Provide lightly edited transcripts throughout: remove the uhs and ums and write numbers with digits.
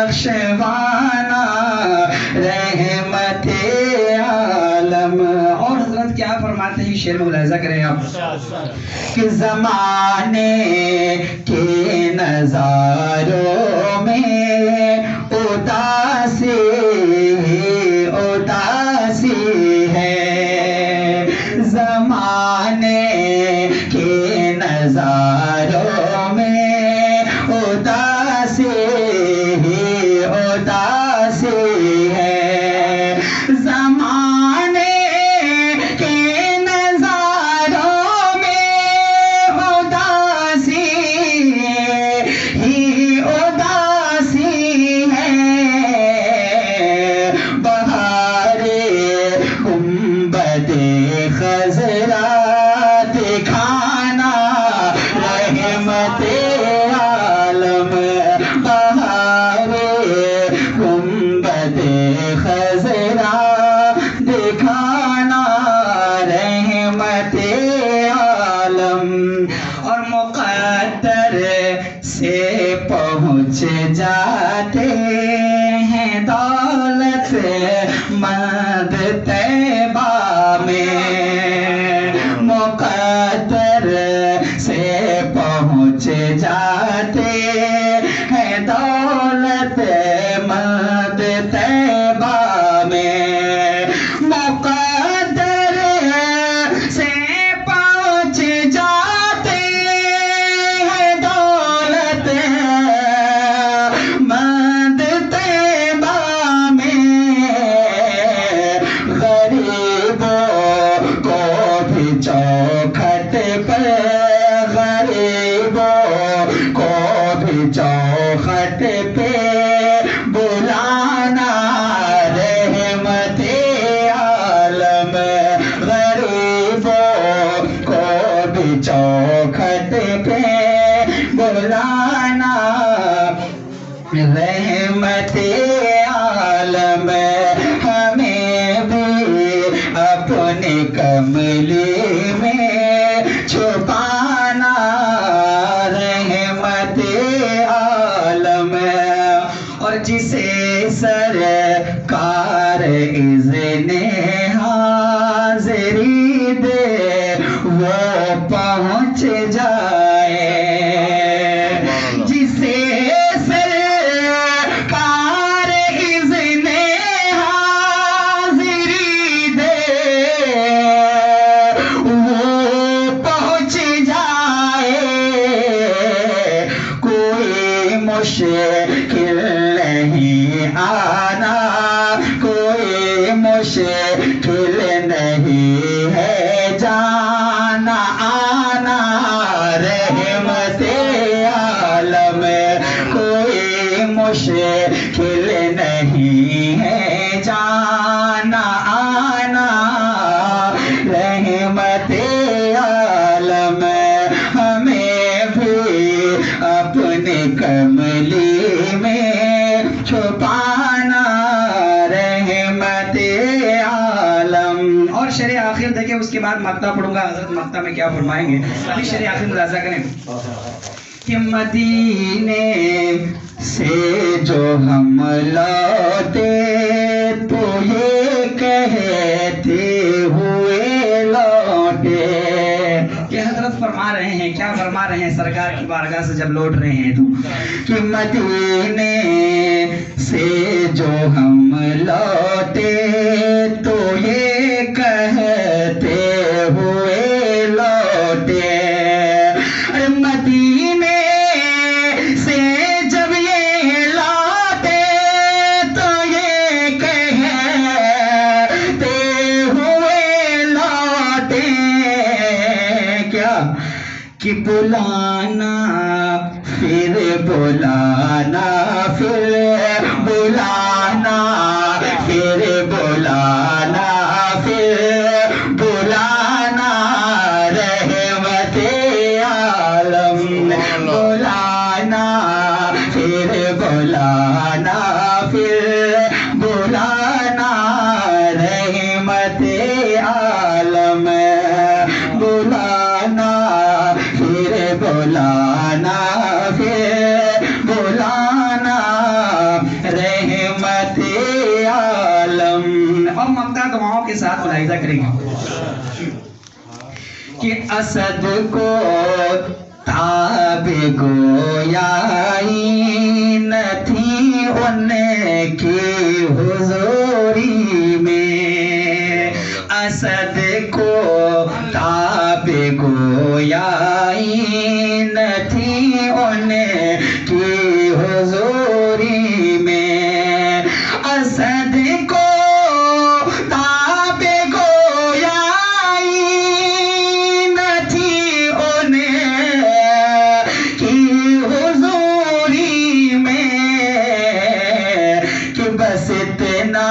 نقشبانہ رحمت عالم. اور حضرت کیا فرماتے ہیں شعر میں ملاحظہ کریں آپ کہ زمانے کے نظاروں میں اداسی اداسی ہے. زمانے کے نظاروں میں اداسی اداسی ہے. زمانے کے نظاروں میں اداسی ہی اداسی ہے. بہارے گنبد خضرا دکھانا رحمت عالم. بہارے گنبد خضرا دکھانا رحمت عالم. اور مقدر سے پہنچ جاتے ہیں دولت مند طیبہ میں. مقدر سے پہنچ جاتے ہیں دولت مند طیبہ میں. مقدر سے پہنچ جاتے ہیں دولت مند طیبہ میں. غریبوں کو بھی چوکھٹ پر غریبوں کو بھی چوکھٹ پہ بلانا رحمت عالم. غریبوں کو بھی چوکھٹ پہ بلانا رحمت عالم. ہمیں بھی اپنے کملی میں چھپانا رحمت عالم. اور جسے سرکار اذن حاضری دے وہ پہنچ جائے. جسے سرکار اذن حاضری دے وہ پہنچ جائے. کوئی مشکل نہیں آنا کوئی مشکل نہیں ہے جانا آنا رحمت عالم. کوئی مشکل نہیں ہے جانا آنا رحمت عالم. ہمیں بھی اپنے کملی میں چھپانا رحمت عالم. اور شرح آخر دیکھیں اس کے بعد مقطع پڑھوں گا. حضرت مقطع میں کیا فرمائیں گے ابھی شرح آخر ملاحظہ کریں کہ مدینے سے جو ہم لوٹے تو یہ کہتے ہوئے لوٹے. کہ حضرت فرما رہے ہیں کیا فرما رہے ہیں سرکار کی بارگاہ سے جب لوٹ رہے ہیں تو کہ مدینے سے جو ہم لوٹے تو یہ کہتے ہوئے لوٹے. مدینے سے جب یہ لوٹے تو یہ کہتے ہوئے لوٹے. کیا کہ بلانا پھر بلانا پھر بلانا پھر بلانا پھر بلانا رحمت عالم. بلانا پھر بلانا پھر بلانا رحمت عالم. بلانا پھر بلانا پھر بلانا اسد کو تاب گویائی نہ تھی ان کی حضوری میں، اسد کو تاب گویائی نہ تھی ان کی حضوری میں، اسد کو تاب گویائی نہ تھی ان کی حضوری میں، کہ بس اتنا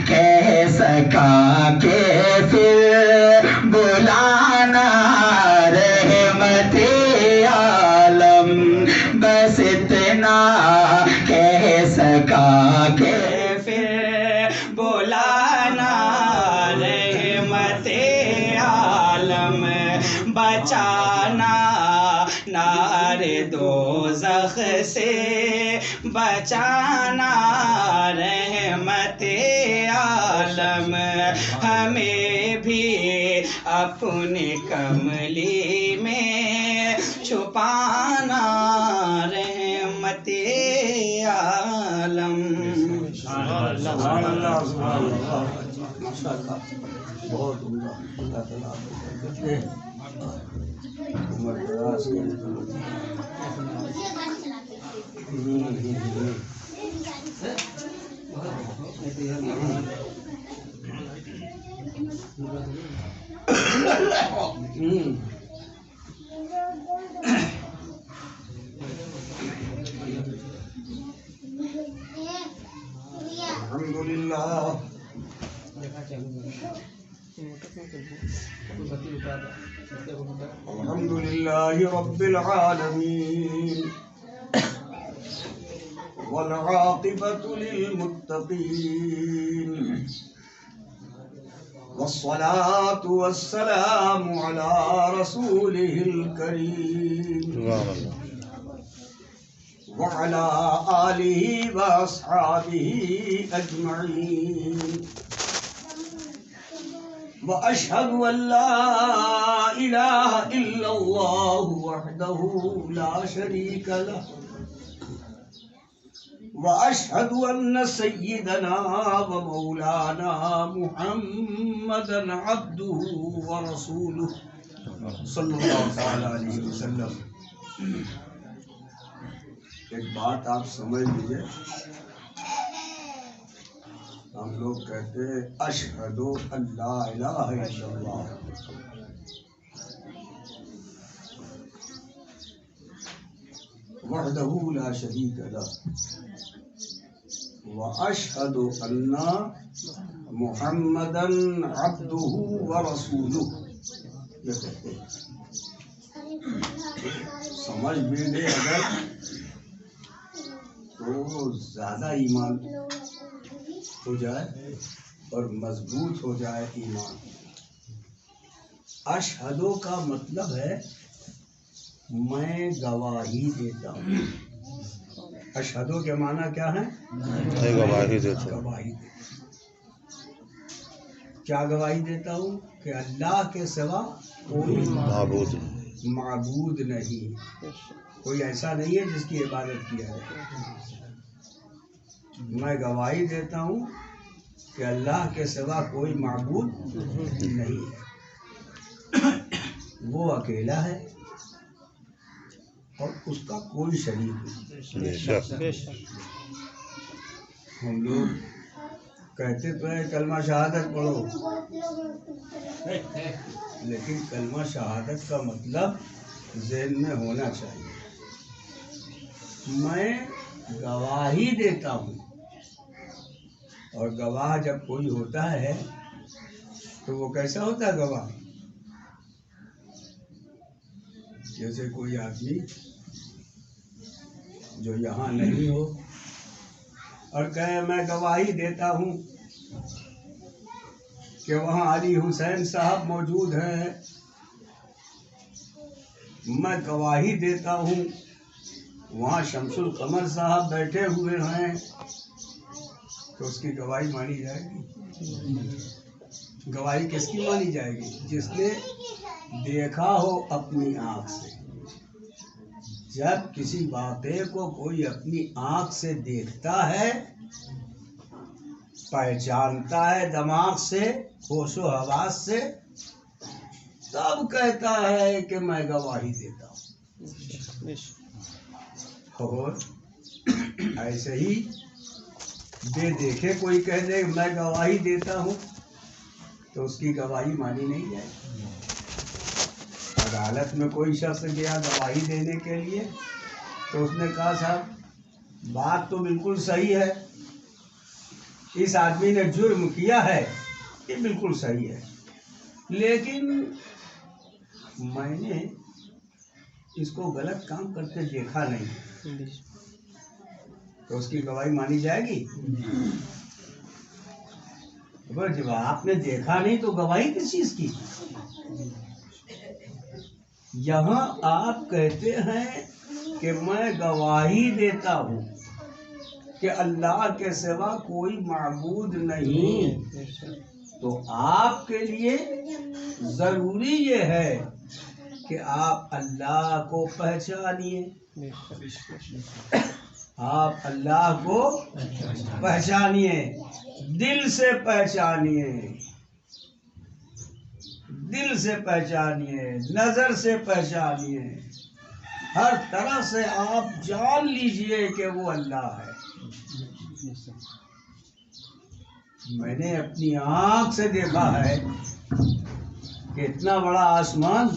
کہہ سکا کہ پھر بلانا رحمت عالم، بس اتنا کہہ سکا کہ پھر بلانا رحمت عالم، بچانا نار دوزخ سے، بچانا رحمت عالم، ہمیں بھی اپنی کملی میں چھپانا رحمت عالم۔ بہت عمدہ، اللہ تعالیٰ عمر دراز الحمدللہ الحمدللہ رب العالمین والعاقبۃ للمتقین والصلاة والسلام على رسوله الكريم وعلى آله وأصحابه أجمعين وأشهد أن لا إله إلا الله وحده لا شريك له وأشهد أن سيدنا ومولانا محمدا عبده ورسوله صلی اللہ تعالی علیہ وسلم۔ ایک بات آپ سمجھ لیجئے، ہم لوگ کہتے ہیں اشہد ان لا الہ الا اللہ، وحدہ لا شریک لہ، واشہد ان محمدا عبدہ ورسولہ، یہ کہتے ہیں۔ سمجھ بھی لے اگر تو زیادہ ایمان ہو جائے اور مضبوط ہو جائے ایمان۔ اشہدو کا مطلب ہے میں گواہی دیتا ہوں۔ اشہدو کے معنی کیا ہے؟ گواہی دیتا ہوں۔ گواہی دیتا ہوں۔ کیا گواہی دیتا ہوں؟ کہ اللہ کے سوا کوئی معبود نہیں، کوئی ایسا نہیں ہے جس کی عبادت کیا جائے۔ میں گواہی دیتا ہوں کہ اللہ کے سوا کوئی معبود نہیں ہے، وہ اکیلا ہے اور اس کا کوئی شریک نہیں۔ ہم لوگ کہتے تو ہیں کلمہ شہادت پڑھو، لیکن کلمہ شہادت کا مطلب ذہن میں ہونا چاہیے۔ میں گواہی دیتا ہوں، اور گواہ جب کوئی ہوتا ہے تو وہ کیسا ہوتا ہے گواہ؟ جیسے کوئی آدمی جو یہاں نہیں ہو اور کہے میں گواہی دیتا ہوں کہ وہاں علی حسین صاحب موجود ہیں، میں گواہی دیتا ہوں وہاں شمس القمر صاحب بیٹھے ہوئے ہیں، تو اس کی گواہی مانی جائے گی؟ گواہی کس کی مانی جائے گی؟ جس نے دیکھا ہو اپنی آنکھ سے. جب کسی واقعے کو کوئی اپنی آنکھ سے دیکھتا ہے، پہچانتا ہے دماغ سے، ہوش و حواس سے، تب کہتا ہے کہ میں گواہی دیتا ہوں. اور ایسے ہی بے دیکھے کوئی کہہ دے میں گواہی دیتا ہوں تو اس کی گواہی مانی نہیں جائے. عدالت میں کوئی شخص گیا گواہی دینے کے لیے تو اس نے کہا صاحب بات تو بالکل صحیح ہے، اس آدمی نے جرم کیا ہے، یہ بالکل صحیح ہے، لیکن میں نے اس کو غلط کام کرتے دیکھا نہیں، تو اس کی گواہی مانی جائے گی؟ جب آپ نے دیکھا نہیں تو گواہی کس چیز کی؟ یہاں آپ کہتے ہیں کہ میں گواہی دیتا ہوں کہ اللہ کے سوا کوئی معبود نہیں، تو آپ کے لیے ضروری یہ ہے کہ آپ اللہ کو پہچانیے. آپ اللہ کو پہچانیے، دل سے پہچانیے، دل سے پہچانیے، نظر سے پہچانیے، ہر طرح سے آپ جان لیجئے کہ وہ اللہ ہے. میں نے اپنی آنکھ سے دیکھا ہے کہ اتنا بڑا آسمان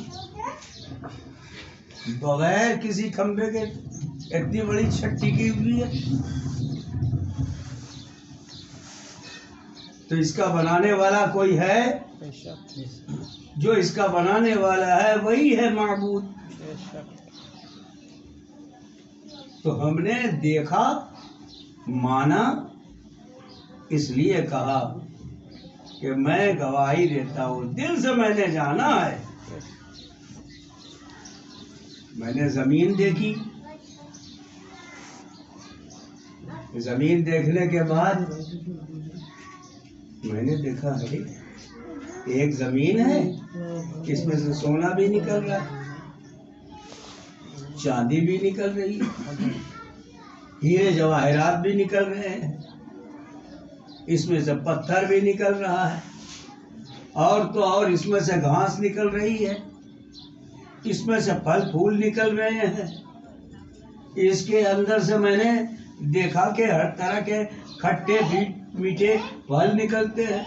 بغیر کسی کھمبے کے اتنی بڑی چھٹی کی ہوئی ہے، تو اس کا بنانے والا کوئی ہے؟ جو اس کا بنانے والا ہے وہی ہے معبود. تو ہم نے دیکھا، مانا، اس لیے کہا کہ میں گواہی دیتا ہوں، دل سے میں نے جانا ہے. میں نے زمین دیکھی، زمین دیکھنے کے بعد میں نے دیکھا ہے ایک زمین ہے، اس میں سے سونا بھی نکل رہا ہے، چاندی بھی نکل رہی ہے، ہیرے جواہرات بھی نکل رہے ہیں، اس میں سے پتھر بھی نکل رہا ہے، اور تو اور اس میں سے گھاس نکل رہی ہے، اس میں سے پھل پھول نکل رہے ہیں. اس کے اندر سے میں نے دیکھا کہ ہر طرح کے کھٹے میٹھے پھل نکلتے ہیں.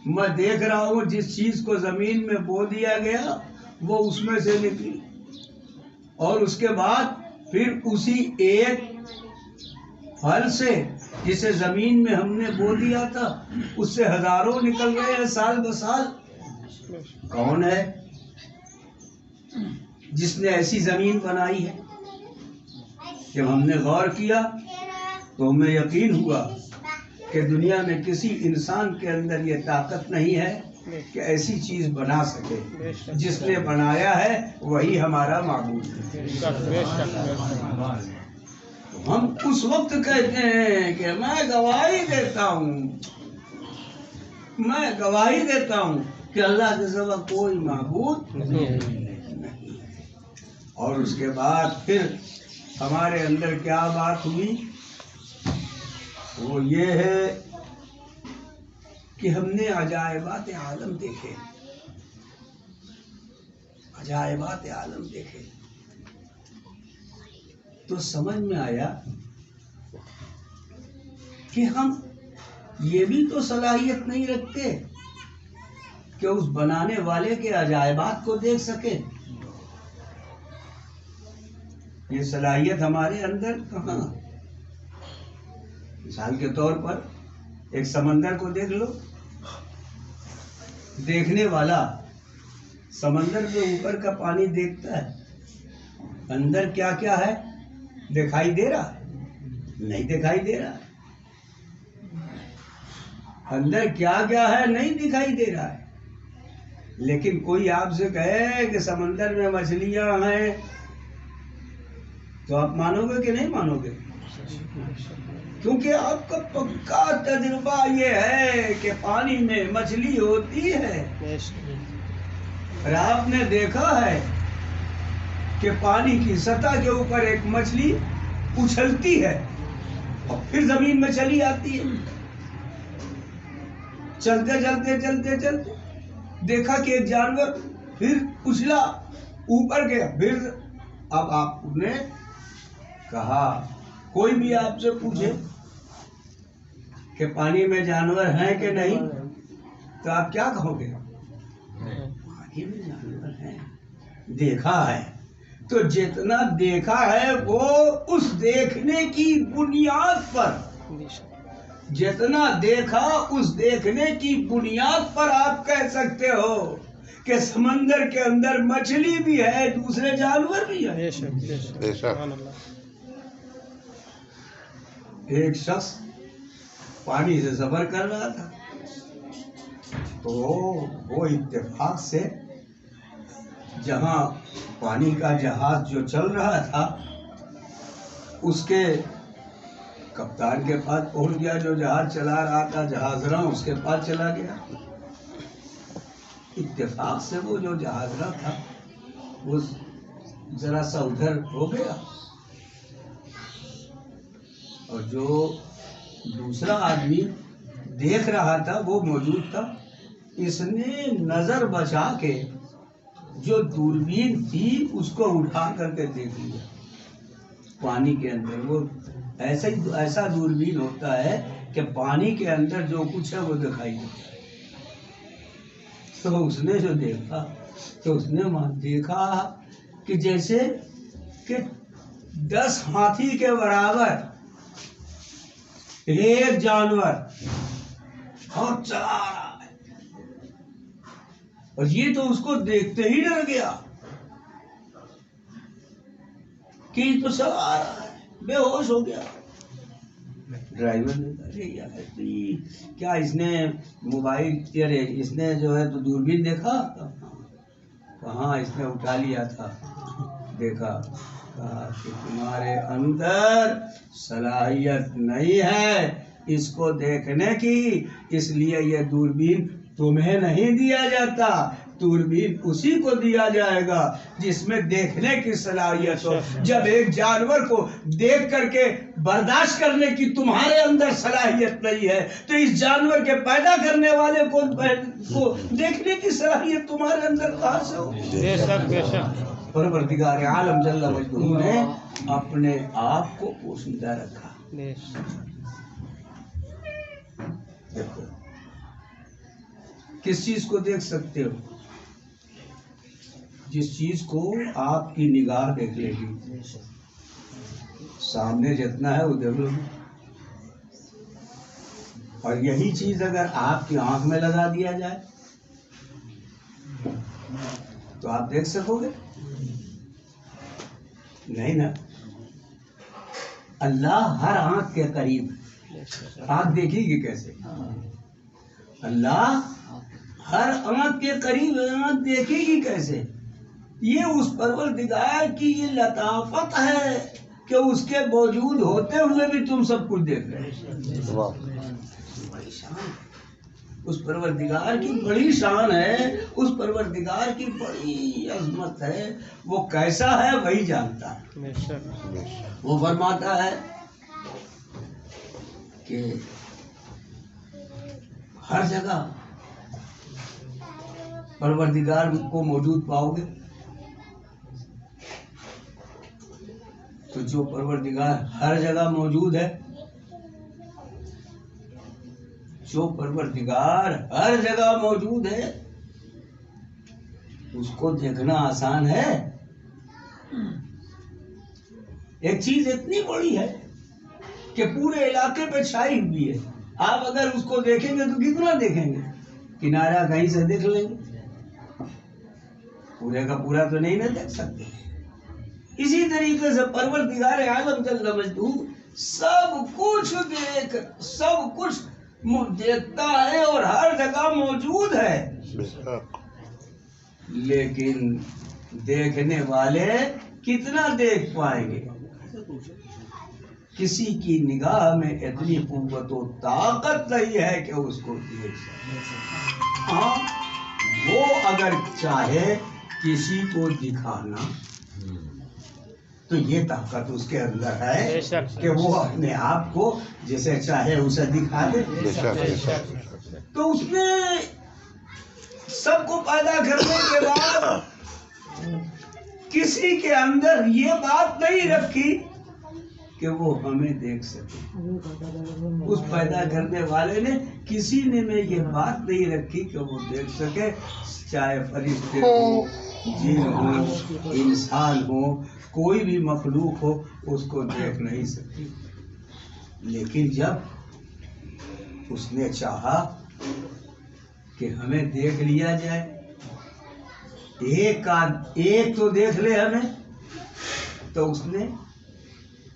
میں دیکھ رہا ہوں جس چیز کو زمین میں بو دیا گیا وہ اس میں سے نکلی، اور اس کے بعد پھر اسی ایک پھل سے جسے زمین میں ہم نے بو دیا تھا اس سے ہزاروں نکل رہے ہیں سال بسال. کون ہے جس نے ایسی زمین بنائی ہے؟ جب ہم نے غور کیا تو ہمیں یقین ہوا کہ دنیا میں کسی انسان کے اندر یہ طاقت نہیں ہے کہ ایسی چیز بنا سکے. جس نے بنایا ہے وہی ہمارا معبود ہے. ہم اس وقت کہتے ہیں کہ میں گواہی دیتا ہوں، میں گواہی دیتا ہوں کہ اللہ کے سوا کوئی معبود نہیں. اور اس کے بعد پھر ہمارے اندر کیا بات ہوئی؟ وہ یہ ہے کہ ہم نے عجائبات عالم دیکھے، عجائبات عالم دیکھے، تو سمجھ میں آیا کہ ہم یہ بھی تو صلاحیت نہیں رکھتے کہ اس بنانے والے کے عجائبات کو دیکھ سکے. یہ صلاحیت ہمارے اندر کہاں؟ مثال کے طور پر ایک سمندر کو دیکھ لو. دیکھنے والا سمندر کے اوپر کا پانی دیکھتا ہے، اندر کیا کیا ہے دکھائی دے رہا ہے؟ نہیں دکھائی دے رہا ہے. اندر کیا کیا ہے نہیں دکھائی دے رہا ہے. لیکن کوئی آپ سے کہے کہ سمندر میں مچھلیاں ہیں تو آپ مانو گے کہ نہیں مانو گے؟ کیونکہ آپ کا پکا تجربہ یہ ہے کہ پانی میں مچھلی ہوتی ہے. اور آپ نے دیکھا ہے کہ پانی کی سطح کے اوپر ایک مچھلی اچھلتی ہے اور پھر زمین میں چلی آتی ہے. چلتے چلتے چلتے چلتے دیکھا کہ ایک جانور پھر اچھلا اوپر گیا. پھر اب آپ نے کہا کوئی بھی آپ سے پوچھے کہ پانی میں جانور ہیں کہ نہیں تو آپ کیا کہو گے؟ پانی میں جانور ہیں، دیکھا ہے. تو جتنا دیکھا ہے وہ اس دیکھنے کی بنیاد پر، جتنا دیکھا اس دیکھنے کی بنیاد پر آپ کہہ سکتے ہو کہ سمندر کے اندر مچھلی بھی ہے، دوسرے جانور بھی ہے. بے شک. ایک شخص پانی سے سفر کر رہا تھا تو وہ اتفاق سے جہاں پانی کا جہاز جو چل رہا تھا اس کے کپتان کے پاس پہنچ گیا. جو جہاز چلا رہا تھا جہاز راں اس کے پاس چلا گیا. اتفاق سے وہ جو جہاز راں تھا وہ ذرا سا ادھر ہو گیا اور جو دوسرا آدمی دیکھ رہا تھا وہ موجود تھا. اس نے نظر بچا کے جو دوربین تھی اس کو اٹھا کر کے دیکھ لیا پانی کے اندر. وہ ایسا دوربین ہوتا ہے کہ پانی کے اندر جو کچھ ہے وہ دکھائی دیتا ہے. تو اس نے جو دیکھا تو اس نے دیکھا کہ جیسے کہ 10 ہاتھی کے برابر ایک جانور اور چلا رہا ہے. اور یہ تو اس کو دیکھتے ہی ڈر گیا کہ یہ تو چلا آ رہا ہے، بے ہوش ہو گیا. ڈرائیور نے کہا کیا اس نے موبائل اس نے جو ہے تو دوربین دیکھا؟ کہاں، اس نے اٹھا لیا تھا. دیکھا کہا کہ تمہارے اندر صلاحیت نہیں ہے اس کو دیکھنے کی، اس لیے یہ دوربین تمہیں نہیں دیا جاتا. دوربین اسی کو دیا جائے گا جس میں دیکھنے کی صلاحیت ہو. جب ایک جانور کو دیکھ کر کے برداشت کرنے کی تمہارے اندر صلاحیت نہیں ہے تو اس جانور کے پیدا کرنے والے کو دیکھنے کی صلاحیت تمہارے اندر کہاں سے ہو؟ بے شک بے شک. پروردگار عالم جل مجدہ نے اپنے آپ کو پوشیدہ رکھا. دیکھو کس چیز کو دیکھ سکتے ہو؟ جس چیز کو آپ کی نگاہ دیکھ لے گی. سامنے جتنا ہے وہ دیکھ لو گے. اور یہی چیز اگر آپ کی آنکھ میں لگا دیا جائے تو آپ دیکھ سکو گے؟ نہیں نا. اللہ ہر آنکھ کے قریب ہے. آنکھ دیکھے گی کیسے؟ اللہ ہر آنکھ کے قریب ہے، آنکھ دیکھے گی کیسے؟ یہ اس پروردگار کی یہ لطافت ہے کہ اس کے موجود ہوتے ہوئے بھی تم سب کچھ دیکھ رہے ہو. بڑی شان، اس پروردگار کی بڑی شان ہے، اس پروردگار کی بڑی عظمت ہے. وہ کیسا ہے وہی جانتا ہے. وہ فرماتا ہے کہ ہر جگہ پروردگار کو موجود پاؤ گے. تو جو پروردگار ہر جگہ موجود ہے، جو پروردگار ہر جگہ موجود ہے اس کو دیکھنا آسان ہے. ایک چیز اتنی بڑی ہے کہ پورے علاقے پہ چھائی ہوئی ہے. آپ اگر اس کو دیکھیں گے تو کتنا دیکھیں گے؟ کنارہ کہیں سے دیکھ لیں گے، پورے کا پورا تو نہیں نہ دیکھ سکتے. اسی طریقے سے پروردگار عالم جل مجدہ سب کچھ دیکھتا ہے اور ہر جگہ موجود ہے. لیکن دیکھنے والے کتنا دیکھ پائیں گے؟ کسی کی نگاہ میں اتنی قوت و طاقت نہیں ہے کہ اس کو دیکھ سکے. ہاں وہ اگر چاہے کسی کو دکھانا تو یہ طاقت اس کے اندر ہے کہ وہ اپنے آپ کو جسے چاہے اسے دکھا دے. بے شک بے شک تو اس نے سب کو پیدا کرنے کے بعد کسی کے اندر یہ بات نہیں رکھی کہ وہ ہمیں دیکھ سکے. اس پیدا کرنے والے نے کسی نے میں یہ بات نہیں رکھی کہ وہ دیکھ سکے. چاہے فرشتے ہو، جن ہو، انسان ہو، کوئی بھی مخلوق ہو، اس کو دیکھ نہیں سکتی. لیکن جب اس نے چاہا کہ ہمیں دیکھ لیا جائے، ایک تو دیکھ لے ہمیں، تو اس نے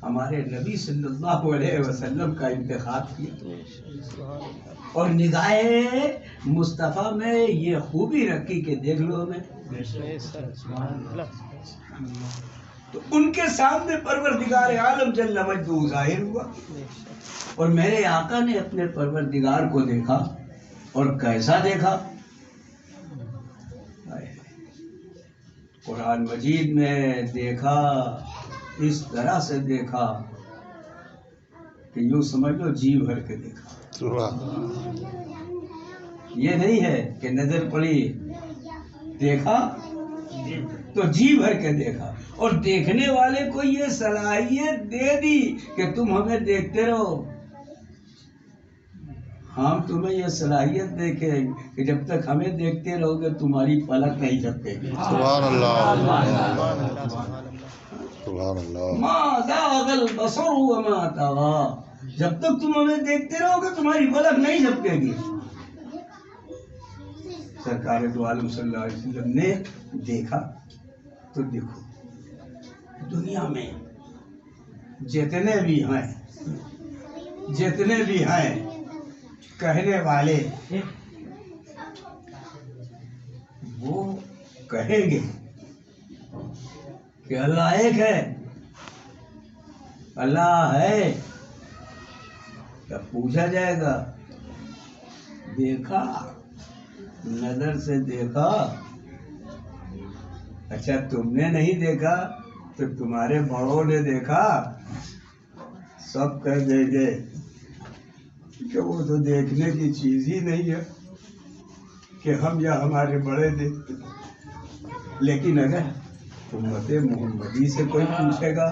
ہمارے نبی صلی اللہ علیہ وسلم کا انتخاب کیا اور نگاہ مصطفیٰ میں یہ خوبی رکھی کہ دیکھ لو ہمیں. تو ان کے سامنے پروردگار عالم جل مجدہ ظاہر ہوا اور میرے آقا نے اپنے پروردگار کو دیکھا. اور کیسا دیکھا؟ قرآن مجید میں دیکھا، اس طرح سے دیکھا کہ یوں سمجھ لو جی بھر کے دیکھا. یہ نہیں ہے کہ نظر پڑی دیکھا تو جی بھر کے دیکھا. اور دیکھنے والے کو یہ صلاحیت دے دی کہ تم ہمیں دیکھتے رہو. ہم تمہیں یہ صلاحیت دیکھیں کہ جب تک ہمیں دیکھتے رہو گے تمہاری پلک نہیں جھپکے گی. سبحان اللہ سبحان اللہ. ما زاغ البصر وما طغى. جب تک تم ہمیں دیکھتے رہو گے تمہاری پلک نہیں جھپکے گی. سرکار دو عالم صلی اللہ علیہ وسلم نے دیکھا تو دیکھو دنیا میں جتنے بھی ہیں کہنے والے وہ کہیں گے کہ اللہ ایک ہے، اللہ ہے. تب پوچھا جائے گا دیکھا، نظر سے دیکھا؟ اچھا تم نے نہیں دیکھا تو تمہارے بڑوں نے دیکھا. سب کہہ دیں گے کہ وہ تو دیکھنے کی چیز ہی نہیں ہے کہ ہم یا ہمارے بڑے دیکھتے. لیکن اگر امت محمدی سے کوئی پوچھے گا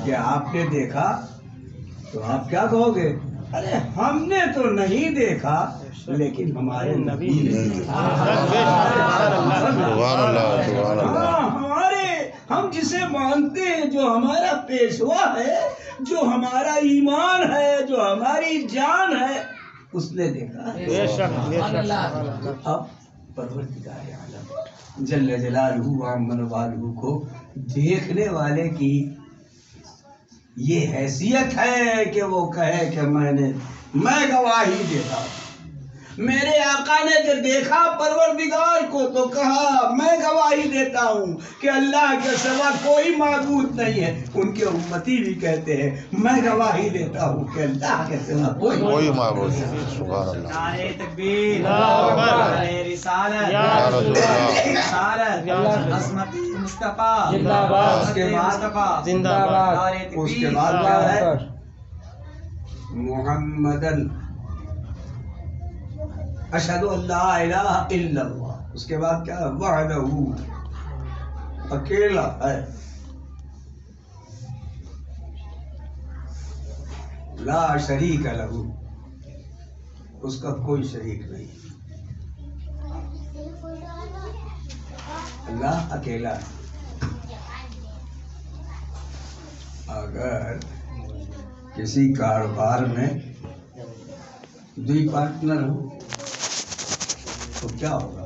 کہ آپ نے دیکھا تو آپ کیا کہو گے؟ ارے ہم نے تو نہیں دیکھا لیکن ہمارے نبی نے دیکھا. سبحان اللہ سبحان اللہ. ہم جسے مانتے ہیں، جو ہمارا پیشوا ہے، جو ہمارا ایمان ہے، جو ہماری جان ہے، اس نے دیکھا. اب پروردگار عالم جل جلالہ وعظم والہ کو دیکھنے والے کی یہ حیثیت ہے کہ وہ کہے کہ میں گواہی دیتا ہوں. میرے آقا نے جب دیکھا پروردگار کو تو کہا میں گواہی دیتا ہوں کہ اللہ کے سوا کوئی معبود نہیں ہے. ان کے امتی بھی کہتے ہیں میں گواہی دیتا ہوں کہ اللہ کے سوا کوئی معبود نہیں. سبحان اللہ. نعرہ تکبیر، نعرہ رسالت، یا رسول اللہ. رسالت، عظمت مصطفیٰ، زندہ باد. اس کے بعد زندہ باد. نعرہ تکبیر، اس کے بعد کیا ہے؟ محمدن اشہد ان لا الہ الا اللہ. اس کے بعد کیا ہے؟ وحدہ، اکیلا ہے، لا شریک لہ، اس کا کوئی شریک نہیں. اللہ اکیلا ہے. اگر کسی کاروبار میں دو پارٹنر ہو تو کیا ہوگا؟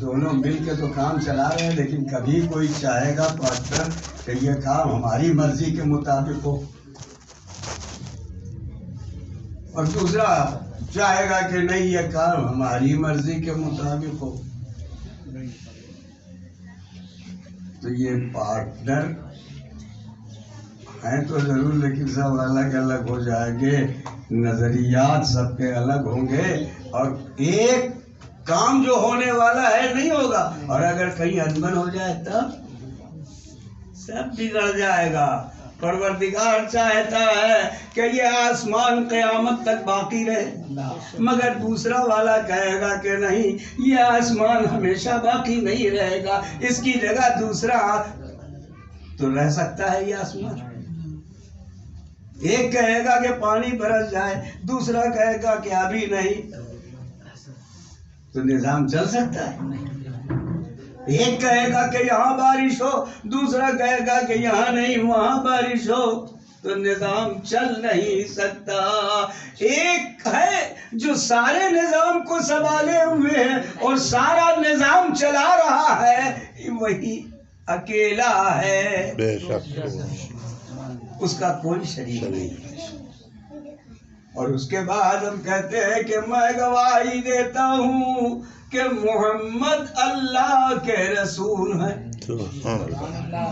دونوں مل کے تو کام چلا رہے ہیں لیکن کبھی کوئی چاہے گا پارٹنر کہ یہ کام ہماری مرضی کے مطابق ہو اور دوسرا چاہے گا کہ نہیں یہ کام ہماری مرضی کے مطابق ہو. تو یہ پارٹنر ہیں تو ضرور لیکن سب الگ الگ ہو جائیں گے، نظریات سب کے الگ ہوں گے، اور ایک کام جو ہونے والا ہے نہیں ہوگا، اور اگر کہیں انبن ہو جائے تب سب بگڑ جائے گا۔ پروردگار چاہتا ہے کہ یہ آسمان قیامت تک باقی رہے، مگر دوسرا والا کہے گا کہ نہیں، یہ آسمان ہمیشہ باقی نہیں رہے گا، اس کی جگہ دوسرا تو رہ سکتا ہے یہ آسمان۔ ایک کہے گا کہ پانی برس جائے، دوسرا کہے گا کہ ابھی نہیں، تو نظام چل سکتا ہے؟ ایک کہے گا کہ یہاں بارش ہو، دوسرا کہے گا کہ یہاں نہیں وہاں بارش ہو، تو نظام چل نہیں سکتا۔ ایک ہے جو سارے نظام کو سنبھالے ہوئے ہے اور سارا نظام چلا رہا ہے، وہی اکیلا ہے، بے شک اس کا کوئی شریک نہیں۔ اور اس کے بعد ہم کہتے ہیں کہ میں گواہی دیتا ہوں کہ محمد اللہ کے رسول ہیں۔ سبحان اللہ۔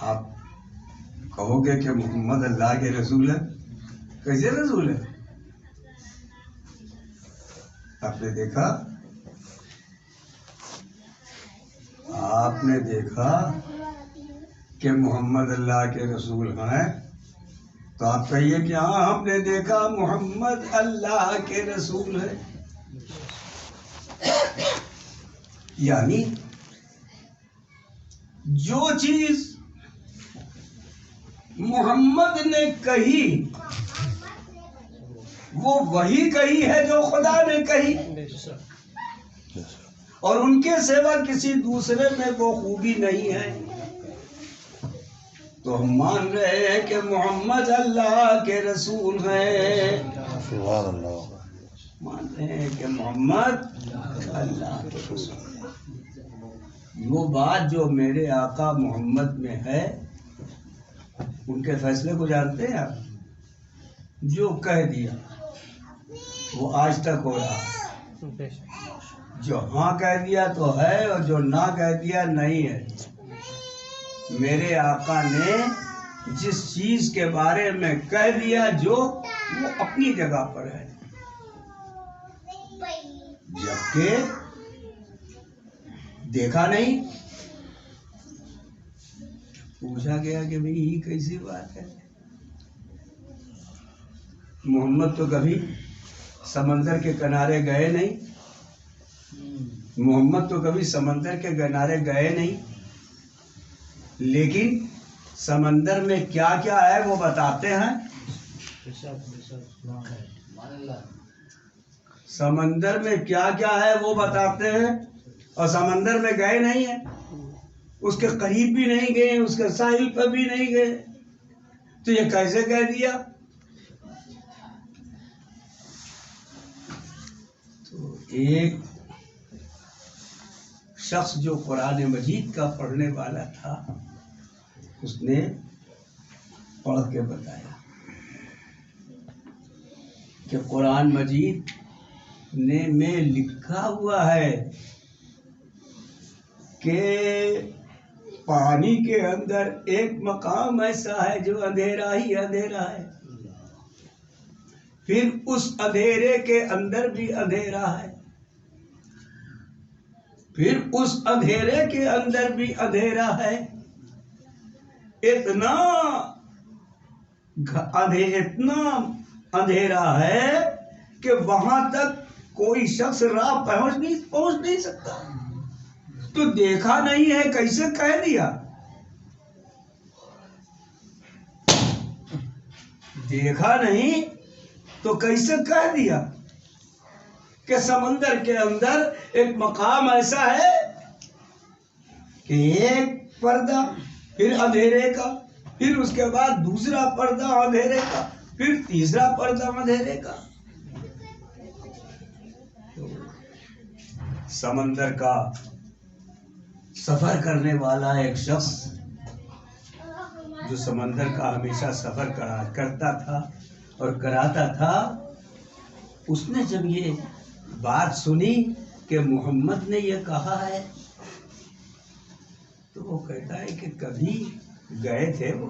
آپ کہو گے کہ محمد اللہ کے رسول ہیں، کیسے رسول ہیں؟ آپ نے دیکھا کہ محمد اللہ کے رسول ہیں، تو آپ کہیے کہ ہاں ہم نے دیکھا محمد اللہ کے رسول ہے۔ یعنی جو چیز محمد نے کہی وہ وہی کہی ہے جو خدا نے کہی، اور ان کے سوا کسی دوسرے میں وہ خوبی نہیں ہے۔ تو ہم مان رہے ہیں کہ محمد اللہ کے رسول ہیں، سبحان اللہ۔ مان رہے ہیں کہ محمد اللہ کے رسول ہیں۔ وہ بات جو میرے آقا محمد میں ہے، ان کے فیصلے کو جانتے ہیں آپ؟ جو کہہ دیا وہ آج تک ہو رہا ہے، جو ہاں کہہ دیا تو ہے اور جو نہ کہہ دیا نہیں ہے۔ میرے آقا نے جس چیز کے بارے میں کہہ دیا جو وہ اپنی جگہ پر ہے، جبکہ دیکھا نہیں۔ پوچھا گیا کہ بھئی یہ کیسی بات ہے؟ محمد تو کبھی سمندر کے کنارے گئے نہیں، محمد تو کبھی سمندر کے کنارے گئے نہیں، لیکن سمندر میں کیا کیا ہے وہ بتاتے ہیں۔ سمندر میں کیا کیا ہے وہ بتاتے ہیں، اور سمندر میں گئے نہیں ہیں، اس کے قریب بھی نہیں گئے، اس کے ساحل پر بھی نہیں گئے، تو یہ کیسے کہہ دیا؟ تو ایک شخص جو قرآن مجید کا پڑھنے والا تھا، اس نے پڑھ کے بتایا کہ قرآن مجید میں لکھا ہوا ہے کہ پانی کے اندر ایک مقام ایسا ہے جو اندھیرا ہی اندھیرا ہے، پھر اس اندھیرے کے اندر بھی اندھیرا ہے، پھر اس اندھیرے کے اندر بھی اندھیرا ہے، اتنا اندھیرا ہے کہ وہاں تک کوئی شخص راہ پہنچ نہیں سکتا۔ تو دیکھا نہیں ہے کیسے کہہ دیا؟ دیکھا نہیں تو کیسے کہہ دیا کہ سمندر کے اندر ایک مقام ایسا ہے کہ ایک پردہ، پھر اندھیرے کا، پھر اس کے بعد دوسرا پردہ اندھیرے کا، پھر تیسرا پردہ اندھیرے کا۔ سمندر کا سفر کرنے والا ایک شخص جو سمندر کا ہمیشہ سفر کرتا تھا اور کراتا تھا، اس نے جب یہ بات سنی کہ محمد نے یہ کہا ہے، تو وہ کہتا ہے کہ کبھی گئے تھے وہ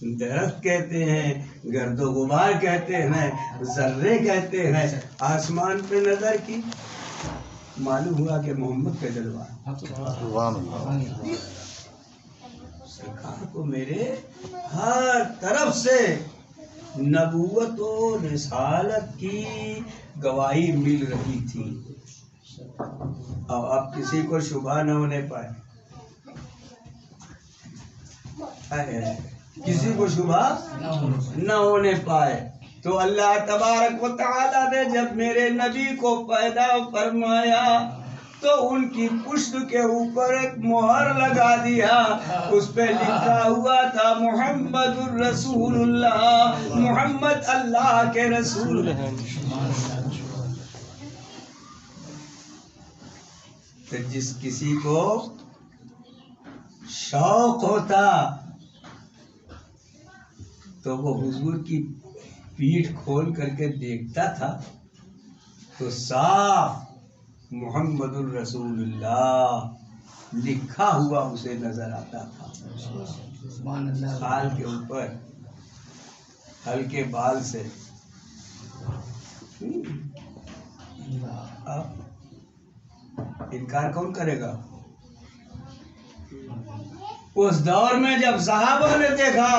درخت کہتے ہیں، گرد و غبار کہتے ہیں، ذرے کہتے ہیں. آسمان پہ نظر کی، معلوم ہوا کہ محمد کا جلوہ. سبحان اللہ. سرکار کو میرے ہر طرف سے نبوت و رسالت کی گواہی مل رہی تھی. اور اب کسی کو شبہ نہ ہونے پائے، کسی کو شبہ نہ ہونے پائے. تو اللہ تبارک و تعالی نے جب میرے نبی کو پیدا فرمایا تو ان کی پشت کے اوپر ایک مہر لگا دیا. اس پہ لکھا ہوا تھا محمد الرسول اللہ، محمد اللہ کے رسول. تو جس کسی کو شوق ہوتا تو وہ حضور کی پیٹھ کھول کر کے دیکھتا تھا تو صاف محمد الرسول اللہ لکھا ہوا اسے نظر آتا تھا. خال کے اوپر ہلکے بال سے. انکار کون کرے گا؟ اس دور میں جب صحابہ نے دیکھا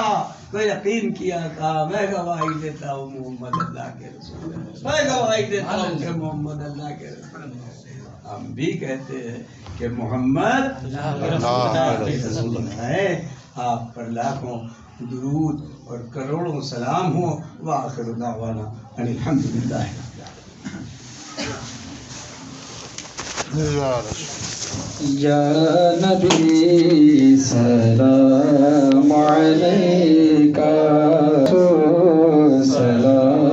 تو یقین کیا، کہا میں گواہی دیتا ہوں محمد اللہ کے رسول ہے، میں گواہی دیتا ہوں کہ محمد اللہ کے رسول ہے. ہم بھی کہتے ہیں کہ محمد اللہ کے رسول ہے. آپ پر لاکھوں درود اور کروڑوں سلام ہو. وآخر دعوانا ان الحمدللہ. یا نبی سلام علیکہ